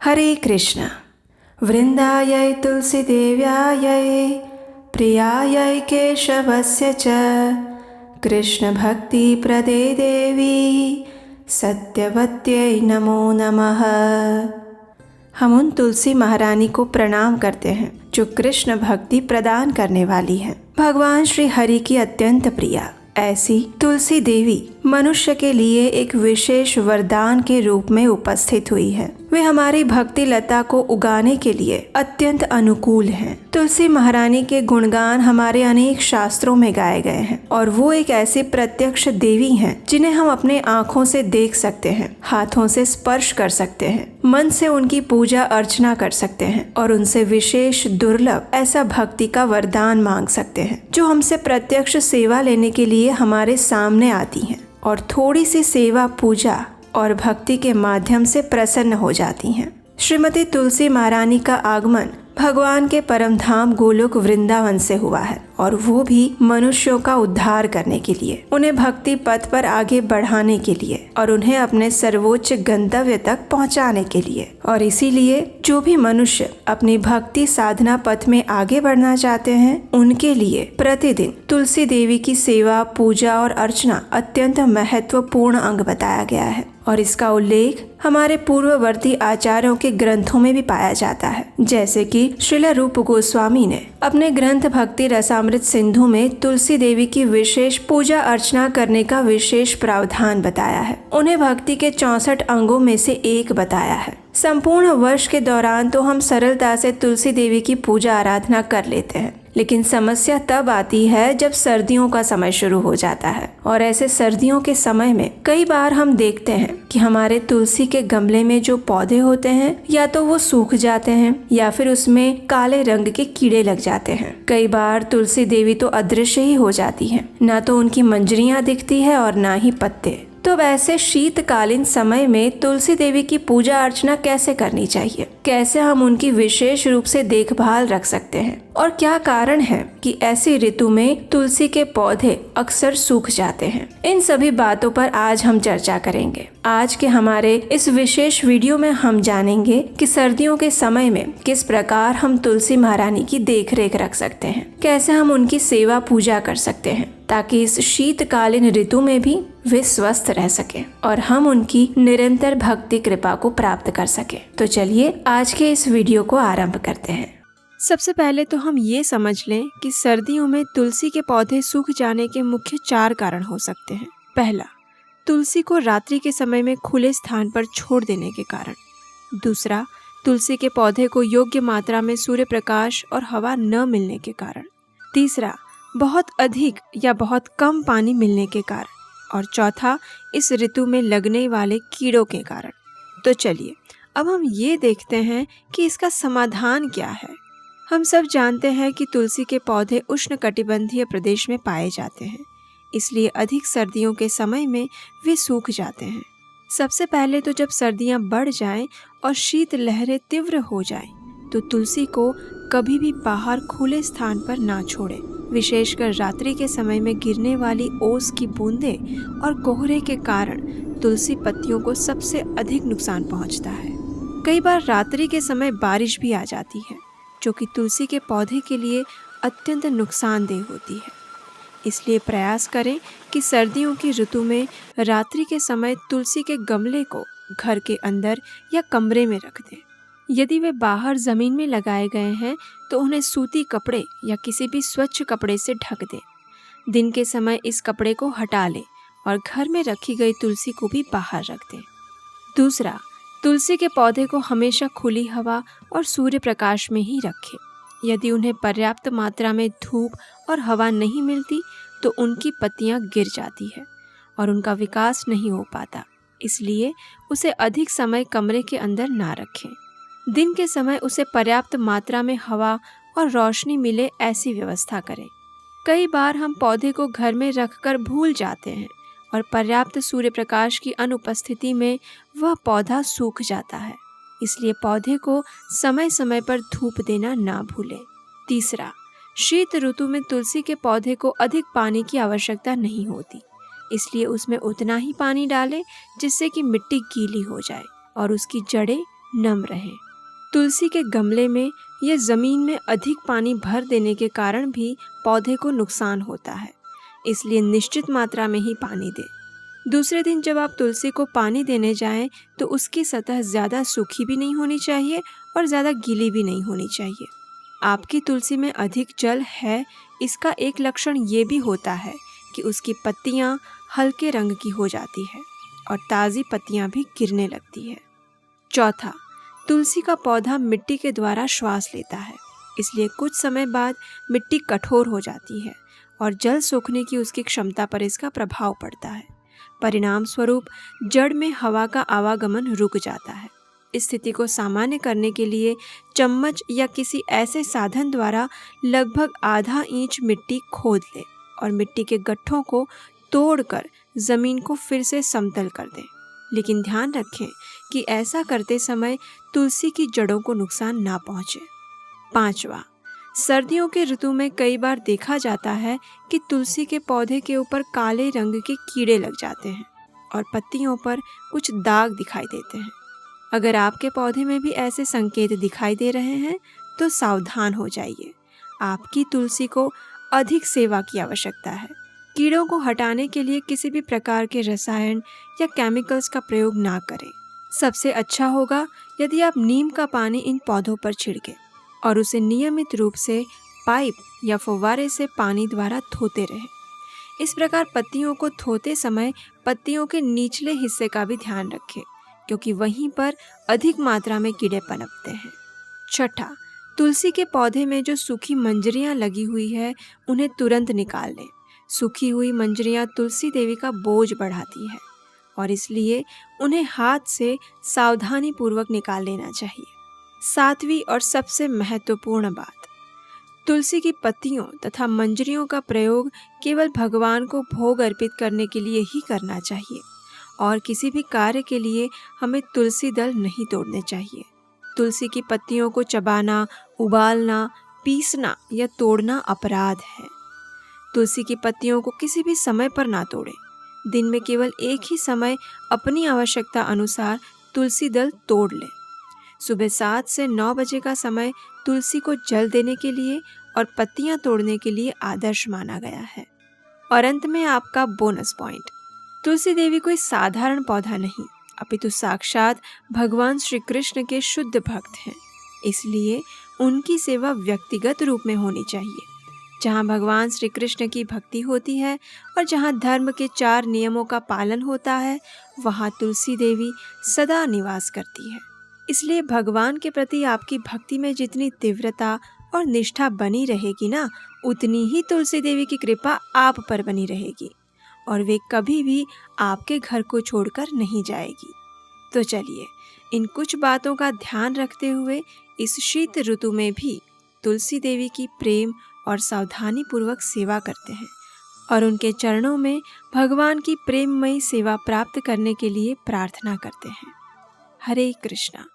हरे कृष्ण। वृंदायै तुलसीदेव्यायै प्रियायै केशवस्य च कृष्णभक्तिप्रदे देवी सत्यवत्यै नमो नमः। हम उन तुलसी महारानी को प्रणाम करते हैं जो कृष्ण भक्ति प्रदान करने वाली हैं। भगवान श्री हरि की अत्यंत प्रिया ऐसी तुलसी देवी मनुष्य के लिए एक विशेष वरदान के रूप में उपस्थित हुई है। वे हमारी भक्ति लता को उगाने के लिए अत्यंत अनुकूल हैं। तुलसी महारानी के गुणगान हमारे अनेक शास्त्रों में गाए गए हैं और वो एक ऐसी प्रत्यक्ष देवी हैं जिन्हें हम अपने आँखों से देख सकते हैं, हाथों से स्पर्श कर सकते हैं, मन से उनकी पूजा अर्चना कर सकते हैं और उनसे विशेष दुर्लभ ऐसा भक्ति का वरदान मांग सकते हैं जो हमसे प्रत्यक्ष सेवा लेने के लिए हमारे सामने आती हैं और थोड़ी सी सेवा, पूजा और भक्ति के माध्यम से प्रसन्न हो जाती हैं। श्रीमती तुलसी महारानी का आगमन भगवान के परम धाम गोलोक वृंदावन से हुआ है और वो भी मनुष्यों का उद्धार करने के लिए, उन्हें भक्ति पथ पर आगे बढ़ाने के लिए और उन्हें अपने सर्वोच्च गंतव्य तक पहुंचाने के लिए। और इसीलिए जो भी मनुष्य अपनी भक्ति साधना पथ में आगे बढ़ना चाहते हैं उनके लिए प्रतिदिन तुलसी देवी की सेवा, पूजा और अर्चना अत्यंत महत्वपूर्ण अंग बताया गया है और इसका उल्लेख हमारे पूर्ववर्ती आचार्यों के ग्रंथों में भी पाया जाता है। जैसे कि श्रील रूप गोस्वामी ने अपने ग्रंथ भक्ति रसामृत सिंधु में तुलसी देवी की विशेष पूजा अर्चना करने का विशेष प्रावधान बताया है। उन्हें भक्ति के 64 अंगों में से एक बताया है। संपूर्ण वर्ष के दौरान तो हम सरलता से तुलसी देवी की पूजा आराधना कर लेते हैं, लेकिन समस्या तब आती है जब सर्दियों का समय शुरू हो जाता है और ऐसे सर्दियों के समय में कई बार हम देखते हैं कि हमारे तुलसी के गमले में जो पौधे होते हैं या तो वो सूख जाते हैं या फिर उसमें काले रंग के कीड़े लग जाते हैं। कई बार तुलसी देवी तो अदृश्य ही हो जाती हैं, ना तो उनकी मंजरियां दिखती है और ना ही पत्ते। तो वैसे शीतकालीन समय में तुलसी देवी की पूजा अर्चना कैसे करनी चाहिए, कैसे हम उनकी विशेष रूप से देखभाल रख सकते हैं और क्या कारण है कि ऐसी ऋतु में तुलसी के पौधे अक्सर सूख जाते हैं, इन सभी बातों पर आज हम चर्चा करेंगे। आज के हमारे इस विशेष वीडियो में हम जानेंगे कि सर्दियों के समय में किस प्रकार हम तुलसी महारानी की देखरेख रख सकते हैं, कैसे हम उनकी सेवा पूजा कर सकते हैं ताकि इस शीतकालीन ऋतु में भी वे स्वस्थ रह सके और हम उनकी निरंतर भक्ति कृपा को प्राप्त कर सके। तो चलिए आज के इस वीडियो को आरंभ करते हैं। सबसे पहले तो हम ये समझ लें कि सर्दियों में तुलसी के पौधे सूख जाने के मुख्य 4 कारण हो सकते हैं। पहला, तुलसी को रात्रि के समय में खुले स्थान पर छोड़ देने के कारण। दूसरा, तुलसी के पौधे को योग्य मात्रा में सूर्य प्रकाश और हवा न मिलने के कारण। तीसरा, बहुत अधिक या बहुत कम पानी मिलने के कारण। और चौथा, इस ऋतु में लगने वाले कीड़ों के कारण। तो चलिए अब हम ये देखते हैं कि इसका समाधान क्या है। हम सब जानते हैं कि तुलसी के पौधे उष्णकटिबंधीय प्रदेश में पाए जाते हैं, इसलिए अधिक सर्दियों के समय में वे सूख जाते हैं। सबसे पहले तो जब सर्दियां बढ़ जाएं और शीत लहरें तीव्र हो जाएं, तो तुलसी को कभी भी बाहर खुले स्थान पर ना छोड़ें। विशेषकर रात्रि के समय में गिरने वाली ओस की बूंदें और कोहरे के कारण तुलसी पत्तियों को सबसे अधिक नुकसान पहुंचता है। कई बार रात्रि के समय बारिश भी आ जाती है, जो कि तुलसी के पौधे के लिए अत्यंत नुकसानदेह होती है। इसलिए प्रयास करें कि सर्दियों की ऋतु में रात्रि के समय तुलसी के गमले को घर के अंदर या कमरे में रख दें। यदि वे बाहर जमीन में लगाए गए हैं तो उन्हें सूती कपड़े या किसी भी स्वच्छ कपड़े से ढक दें। दिन के समय इस कपड़े को हटा लें और घर में रखी गई तुलसी को भी बाहर रख दें। दूसरा, तुलसी के पौधे को हमेशा खुली हवा और सूर्य प्रकाश में ही रखें। यदि उन्हें पर्याप्त मात्रा में धूप और हवा नहीं मिलती तो उनकी पत्तियां गिर जाती है और उनका विकास नहीं हो पाता। इसलिए उसे अधिक समय कमरे के अंदर ना रखें। दिन के समय उसे पर्याप्त मात्रा में हवा और रोशनी मिले ऐसी व्यवस्था करें। कई बार हम पौधे को घर में रखकर भूल जाते हैं और पर्याप्त सूर्य प्रकाश की अनुपस्थिति में वह पौधा सूख जाता है। इसलिए पौधे को समय समय पर धूप देना ना भूलें। तीसरा, शीत ऋतु में तुलसी के पौधे को अधिक पानी की आवश्यकता नहीं होती, इसलिए उसमें उतना ही पानी डालें जिससे कि मिट्टी गीली हो जाए और उसकी जड़ें नम रहें। तुलसी के गमले में या ज़मीन में अधिक पानी भर देने के कारण भी पौधे को नुकसान होता है, इसलिए निश्चित मात्रा में ही पानी दें। दूसरे दिन जब आप तुलसी को पानी देने जाएं तो उसकी सतह ज़्यादा सूखी भी नहीं होनी चाहिए और ज़्यादा गीली भी नहीं होनी चाहिए। आपकी तुलसी में अधिक जल है, इसका एक लक्षण ये भी होता है कि उसकी पत्तियां हल्के रंग की हो जाती है और ताज़ी पत्तियां भी गिरने लगती है। चौथा, तुलसी का पौधा मिट्टी के द्वारा श्वास लेता है, इसलिए कुछ समय बाद मिट्टी कठोर हो जाती है और जल सोखने की उसकी क्षमता पर इसका प्रभाव पड़ता है। परिणाम स्वरूप जड़ में हवा का आवागमन रुक जाता है। इस स्थिति को सामान्य करने के लिए चम्मच या किसी ऐसे साधन द्वारा लगभग आधा इंच मिट्टी खोद लें और मिट्टी के गट्ठों को तोड़कर ज़मीन को फिर से समतल कर दें। लेकिन ध्यान रखें कि ऐसा करते समय तुलसी की जड़ों को नुकसान ना पहुंचे। पांचवा, सर्दियों के ऋतु में कई बार देखा जाता है कि तुलसी के पौधे के ऊपर काले रंग के कीड़े लग जाते हैं और पत्तियों पर कुछ दाग दिखाई देते हैं। अगर आपके पौधे में भी ऐसे संकेत दिखाई दे रहे हैं तो सावधान हो जाइए। आपकी तुलसी को अधिक सेवा की आवश्यकता है। कीड़ों को हटाने के लिए किसी भी प्रकार के रसायन या केमिकल्स का प्रयोग ना करें। सबसे अच्छा होगा यदि आप नीम का पानी इन पौधों पर छिड़कें और उसे नियमित रूप से पाइप या फव्वारे से पानी द्वारा धोते रहें। इस प्रकार पत्तियों को धोते समय पत्तियों के निचले हिस्से का भी ध्यान रखें, क्योंकि वहीं पर अधिक मात्रा में कीड़े पनपते हैं। छठा, तुलसी के पौधे में जो सूखी मंजरियां लगी हुई है उन्हें तुरंत निकाल लें। सूखी हुई मंजरियां तुलसी देवी का बोझ बढ़ाती है और इसलिए उन्हें हाथ से सावधानी पूर्वक निकाल लेना चाहिए। सातवीं और सबसे महत्वपूर्ण बात, तुलसी की पत्तियों तथा मंजरियों का प्रयोग केवल भगवान को भोग अर्पित करने के लिए ही करना चाहिए और किसी भी कार्य के लिए हमें तुलसी दल नहीं तोड़ने चाहिए। तुलसी की पत्तियों को चबाना, उबालना, पीसना या तोड़ना अपराध है। तुलसी की पत्तियों को किसी भी समय पर ना तोड़ें। दिन में केवल एक ही समय अपनी आवश्यकता अनुसार तुलसी दल तोड़ लें। सुबह 7 से 9 बजे का समय तुलसी को जल देने के लिए और पत्तियां तोड़ने के लिए आदर्श माना गया है। और अंत में आपका बोनस पॉइंट, तुलसी देवी कोई साधारण पौधा नहीं, अपितु साक्षात भगवान श्री कृष्ण के शुद्ध भक्त हैं। इसलिए उनकी सेवा व्यक्तिगत रूप में होनी चाहिए। जहाँ भगवान श्री कृष्ण की भक्ति होती है और जहाँ धर्म के 4 नियमों का पालन होता है, वहाँ तुलसी देवी सदा निवास करती है। इसलिए भगवान के प्रति आपकी भक्ति में जितनी तीव्रता और निष्ठा बनी रहेगी ना, उतनी ही तुलसी देवी की कृपा आप पर बनी रहेगी और वे कभी भी आपके घर को छोड़कर नहीं जाएगी। तो चलिए, इन कुछ बातों का ध्यान रखते हुए इस शीत ऋतु में भी तुलसी देवी की प्रेम और सावधानी पूर्वक सेवा करते हैं और उनके चरणों में भगवान की प्रेममयी सेवा प्राप्त करने के लिए प्रार्थना करते हैं। हरे कृष्णा।